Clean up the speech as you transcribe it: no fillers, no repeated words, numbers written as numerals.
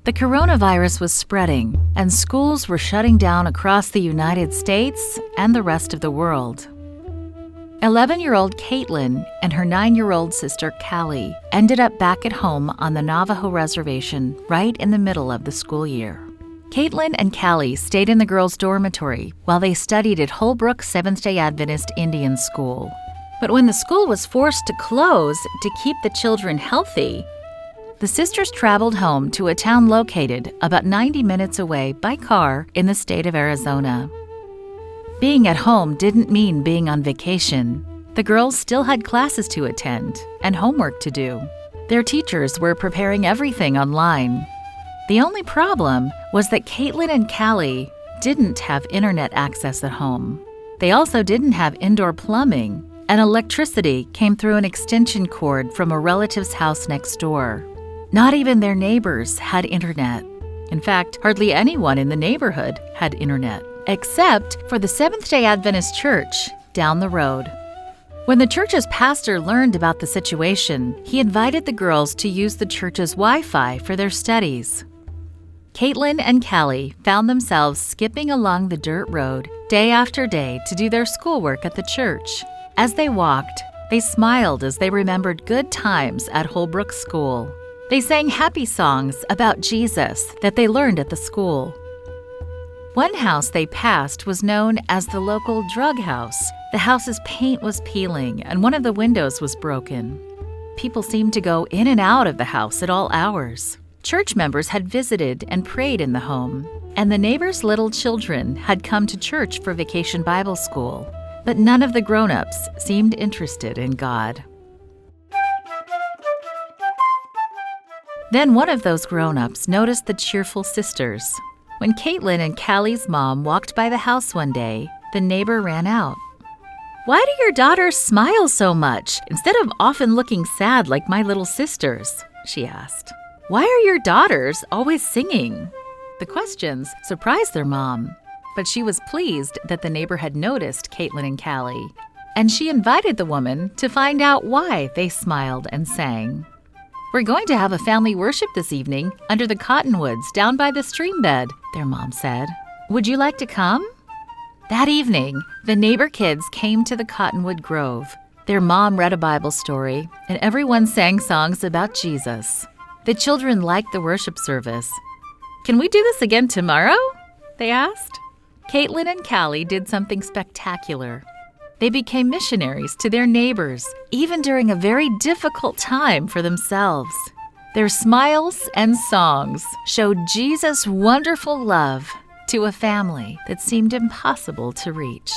The coronavirus was spreading, and schools were shutting down across the United States and the rest of the world. 11-year-old Caitlin and her 9-year-old sister Callie ended up back at home on the Navajo reservation right in the middle of the school year. Caitlin and Callie stayed in the girls' dormitory while they studied at Holbrook Seventh-day Adventist Indian School. But when the school was forced to close to keep the children healthy, the sisters traveled home to a town located about 90 minutes away by car in the state of Arizona. Being at home didn't mean being on vacation. The girls still had classes to attend and homework to do. Their teachers were preparing everything online. The only problem was that Caitlin and Callie didn't have internet access at home. They also didn't have indoor plumbing, and electricity came through an extension cord from a relative's house next door. Not even their neighbors had internet. In fact, hardly anyone in the neighborhood had internet, except for the Seventh-day Adventist Church down the road. When the church's pastor learned about the situation, he invited the girls to use the church's Wi-Fi for their studies. Caitlin and Callie found themselves skipping along the dirt road day after day to do their schoolwork at the church. As they walked, they smiled as they remembered good times at Holbrook School. They sang happy songs about Jesus that they learned at the school. One house they passed was known as the local drug house. The house's paint was peeling and one of the windows was broken. People seemed to go in and out of the house at all hours. Church members had visited and prayed in the home, and the neighbors' little children had come to church for Vacation Bible School, but none of the grown-ups seemed interested in God. Then one of those grown-ups noticed the cheerful sisters. When Caitlin and Callie's mom walked by the house one day, the neighbor ran out. "Why do your daughters smile so much, instead of often looking sad like my little sisters?" she asked. "Why are your daughters always singing?" The questions surprised their mom, but she was pleased that the neighbor had noticed Caitlin and Callie, and she invited the woman to find out why they smiled and sang. "We're going to have a family worship this evening under the cottonwoods down by the stream bed," their mom said. "Would you like to come?" That evening, the neighbor kids came to the cottonwood grove. Their mom read a Bible story, and everyone sang songs about Jesus. The children liked the worship service. "Can we do this again tomorrow?" they asked. Caitlin and Callie did something spectacular. They became missionaries to their neighbors, even during a very difficult time for themselves. Their smiles and songs showed Jesus' wonderful love to a family that seemed impossible to reach.